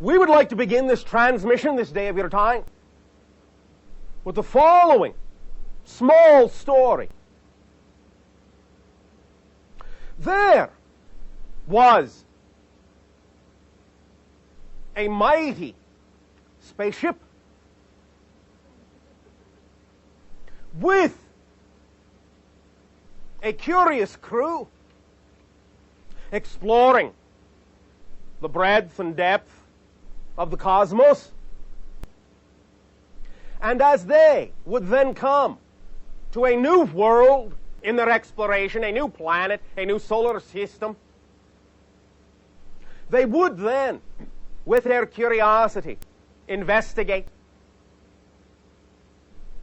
We would like to begin this transmission this day of your time with the following small story. There was a mighty spaceship with a curious crew exploring the breadth and depth of the cosmos. And as they would then come to a new world in their exploration, a new planet, a new solar system, they would then, with their curiosity, investigate,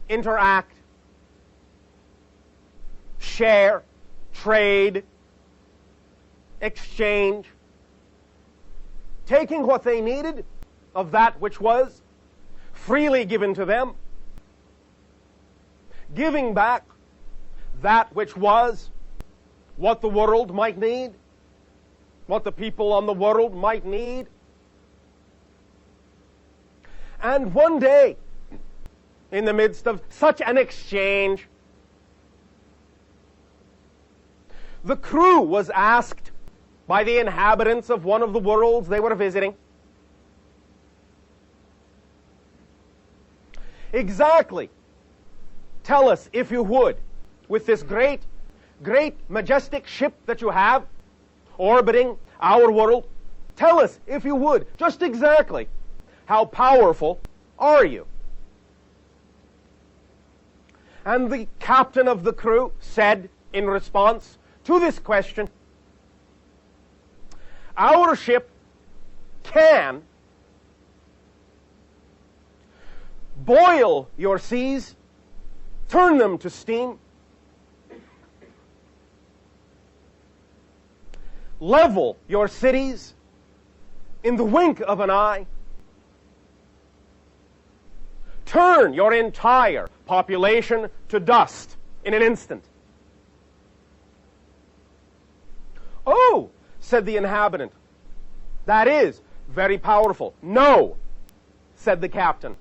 interact, share, trade, exchange, taking what they needed of that which was freely given to them, giving back that which was what the world might need, what the people on the world might need. And one day, in the midst of such an exchange, the crew was asked by the inhabitants of one of the worlds they were visiting, exactly, tell us, if you would, with this great, majestic ship that you have orbiting our world, tell us, if you would, just exactly how powerful are you? And the captain of the crew said in response to this question, our ship can boil your seas, turn them to steam, level your cities in the wink of an eye, turn your entire population to dust in an instant. Oh, said the inhabitant, that is very powerful. No, said the captain.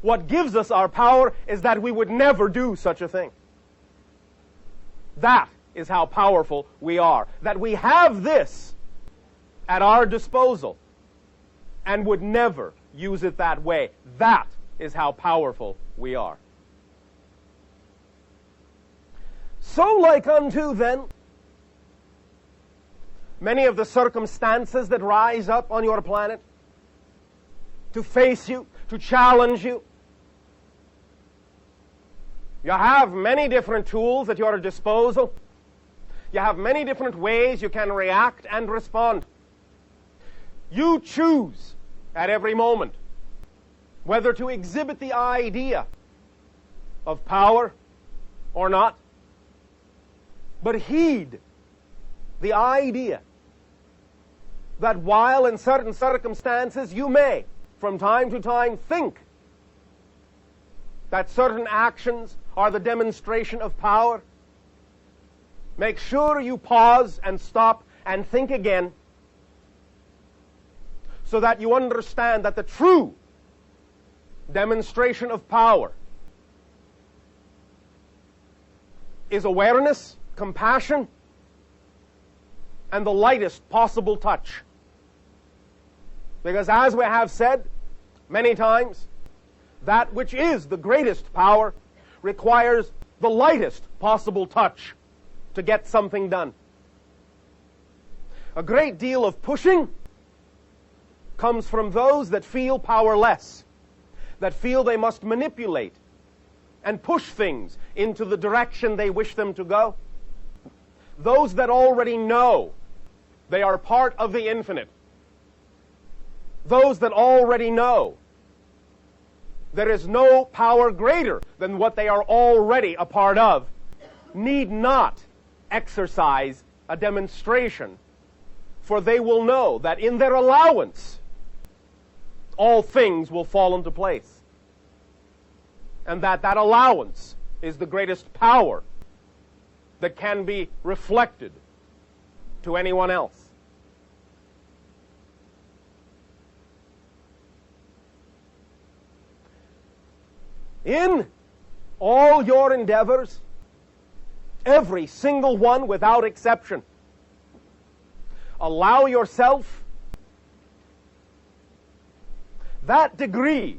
What gives us our power is that we would never do such a thing. That is how powerful we are. That we have this at our disposal and would never use it that way. That is how powerful we are. So like unto then, many of the circumstances that rise up on your planet to face you, to challenge you. You have many different tools at your disposal. You have many different ways you can react and respond. You choose at every moment whether to exhibit the idea of power or not. But heed the idea that while in certain circumstances you may, from time to time, think that certain actions are the demonstration of power, make sure you pause and stop and think again so that you understand that the true demonstration of power is awareness, compassion, and the lightest possible touch. Because as we have said many times, that which is the greatest power requires the lightest possible touch to get something done. A great deal of pushing comes from those that feel powerless, that feel they must manipulate and push things into the direction they wish them to go. Those that already know they are part of the infinite. Those that already know there is no power greater than what they are already a part of, need not exercise a demonstration, for they will know that in their allowance, all things will fall into place. And that allowance is the greatest power that can be reflected to anyone else. In all your endeavors, every single one without exception, allow yourself that degree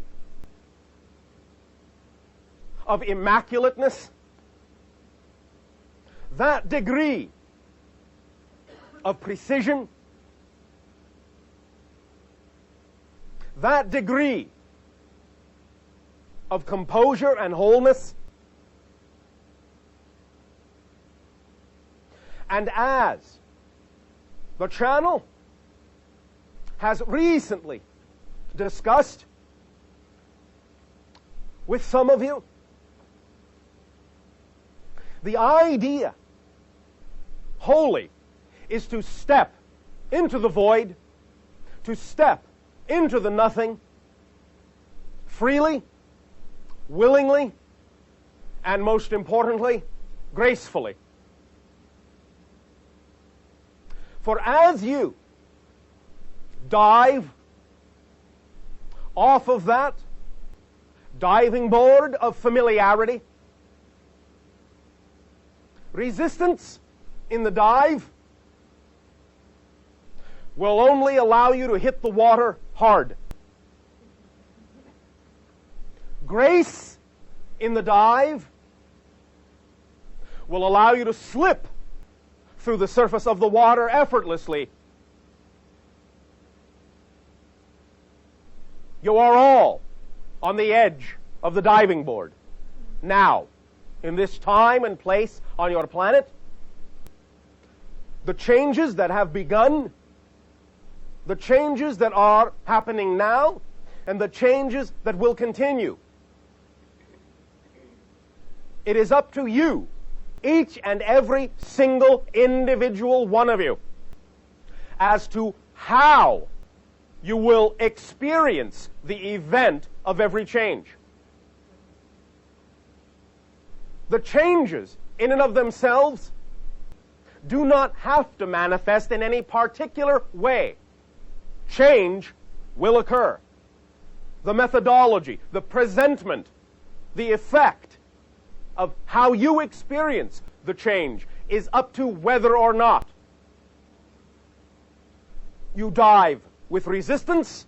of immaculateness, that degree of precision, that degree of composure and wholeness. And as the channel has recently discussed with some of you, the idea wholly is to step into the void, to step into the nothing, freely, willingly, and most importantly, gracefully. For as you dive off of that diving board of familiarity, resistance in the dive will only allow you to hit the water hard. Grace in the dive will allow you to slip through the surface of the water effortlessly. You are all on the edge of the diving board. Now, in this time and place on your planet, the changes that have begun, the changes that are happening now, and the changes that will continue, it is up to you, each and every single individual one of you, as to how you will experience the event of every change. The changes, in and of themselves, do not have to manifest in any particular way. Change will occur. The methodology, the presentment, the effect of how you experience the change is up to whether or not you dive with resistance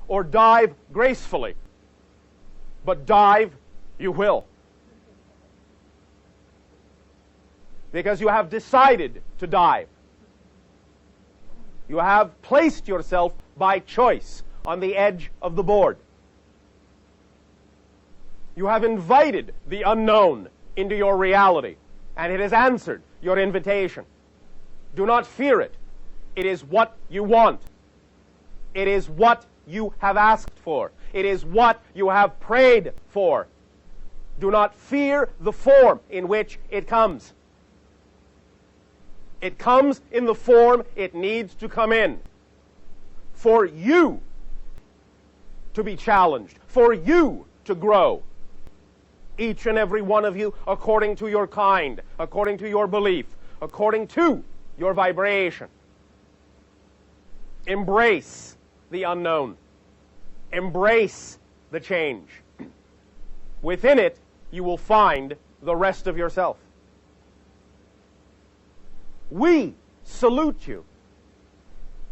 or dive gracefully. But dive you will. Because you have decided to dive. You have placed yourself by choice on the edge of the board. You have invited the unknown into your reality, and it has answered your invitation. Do not fear it. It is what you want. It is what you have asked for. It is what you have prayed for. Do not fear the form in which it comes. It comes in the form it needs to come in. For you to be challenged. For you to grow. Each and every one of you according to your kind, according to your belief, according to your vibration. Embrace the unknown. Embrace the change. Within it, you will find the rest of yourself. We salute you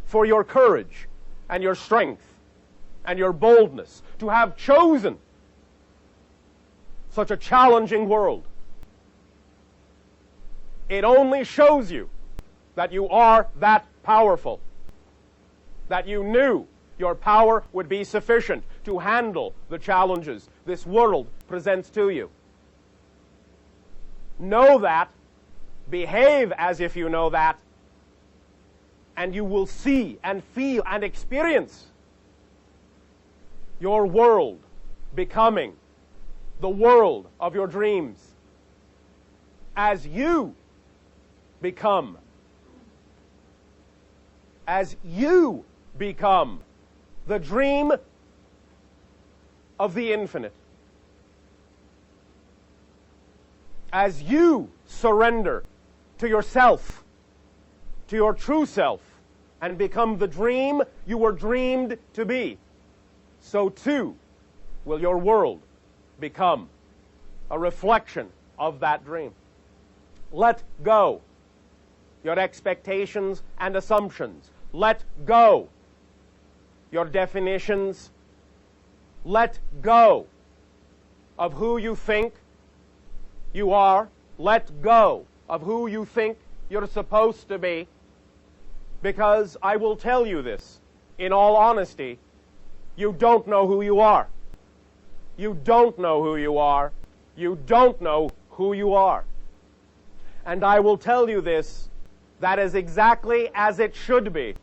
for your courage and your strength and your boldness to have chosen such a challenging world. It only shows you that you are that powerful, that you knew your power would be sufficient to handle the challenges this world presents to you. Know that, behave as if you know that, and you will see and feel and experience your world becoming the world of your dreams as you become the dream of the infinite. As you surrender to yourself, to your true self, and become the dream you were dreamed to be, so too will your world become a reflection of that dream. Let go your expectations and assumptions. Let go your definitions. Let go of who you think you are. Let go of who you think you're supposed to be. Because I will tell you this, in all honesty, you don't know who you are. You don't know who you are. You don't know who you are. And I will tell you this, that is exactly as it should be.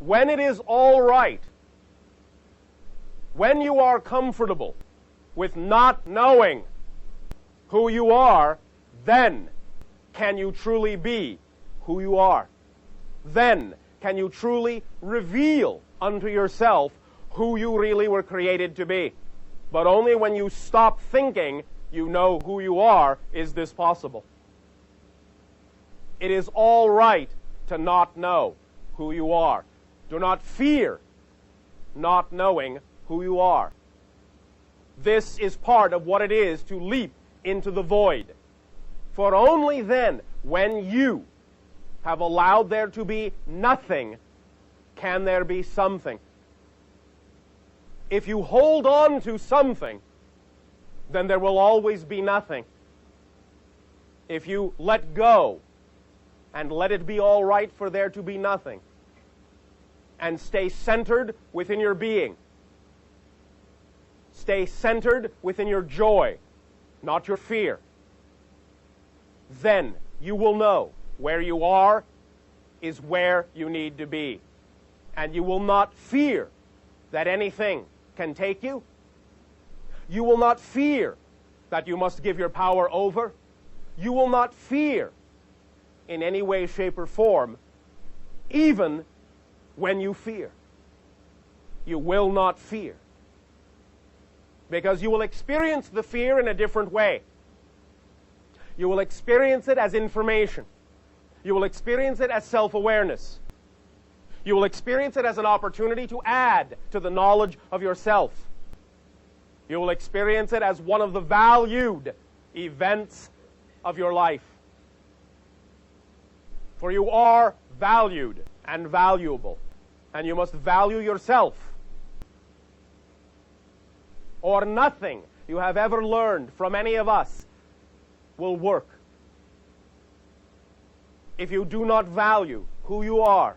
When it is all right, when you are comfortable with not knowing who you are, then can you truly be who you are. Then can you truly reveal unto yourself who you really were created to be. But only when you stop thinking you know who you are is this possible. It is all right to not know who you are. Do not fear not knowing who you are. This is part of what it is to leap into the void. For only then, when you have allowed there to be nothing, can there be something. If you hold on to something, then there will always be nothing. If you let go and let it be all right for there to be nothing, and stay centered within your being, stay centered within your joy, not your fear, then you will know where you are is where you need to be. And you will not fear that anything can take you. You will not fear that you must give your power over. You will not fear in any way, shape, or form, even when you fear. You will not fear. Because you will experience the fear in a different way. You will experience it as information. You will experience it as self-awareness. You will experience it as an opportunity to add to the knowledge of yourself. You will experience it as one of the valued events of your life. For you are valued and valuable, and you must value yourself. Or nothing you have ever learned from any of us will work. If you do not value who you are,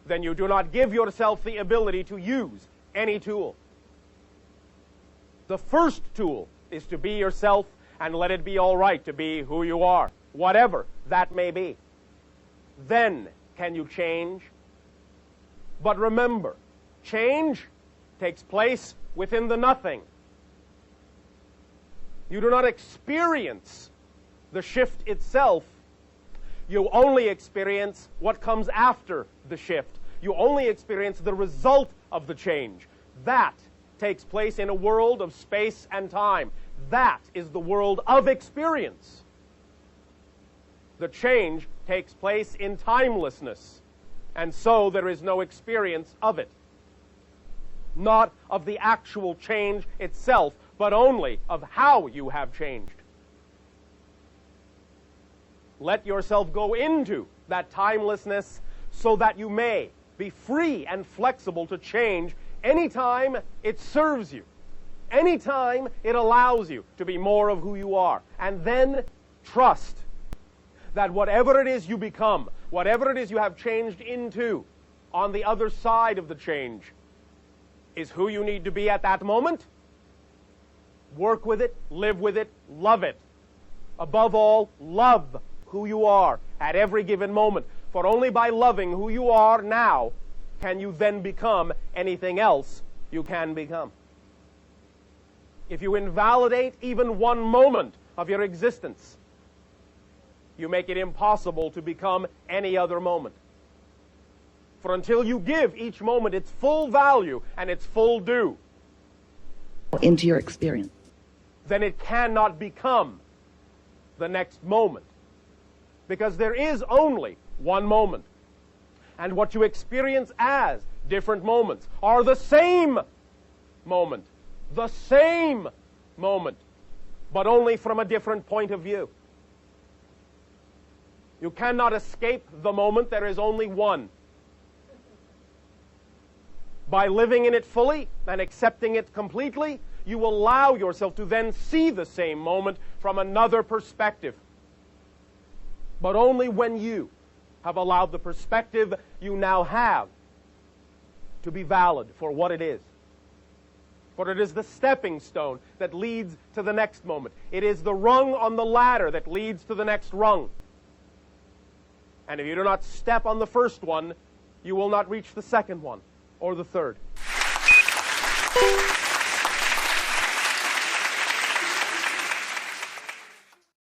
then you do not give yourself the ability to use any tool. The first tool is to be yourself and let it be all right to be who you are, whatever that may be. Then can you change? But remember, change takes place within the nothing. You do not experience the shift itself. You only experience what comes after the shift. You only experience the result of the change. That takes place in a world of space and time. That is the world of experience. The change takes place in timelessness, and so there is no experience of it. Not of the actual change itself, but only of how you have changed. Let yourself go into that timelessness so that you may be free and flexible to change anytime it serves you, anytime it allows you to be more of who you are. And then trust that whatever it is you become, whatever it is you have changed into on the other side of the change, is who you need to be at that moment. Work with it, live with it, love it. Above all, love who you are at every given moment. For only by loving who you are now can you then become anything else you can become. If you invalidate even one moment of your existence, you make it impossible to become any other moment. For until you give each moment its full value and its full due into your experience, then it cannot become the next moment. Because there is only one moment. And what you experience as different moments are the same moment, the same moment, but only from a different point of view. You cannot escape the moment. There is only one. By living in it fully and accepting it completely, you will allow yourself to then see the same moment from another perspective. But only when you have allowed the perspective you now have to be valid for what it is. For it is the stepping stone that leads to the next moment. It is the rung on the ladder that leads to the next rung. And if you do not step on the first one, you will not reach the second one or the third.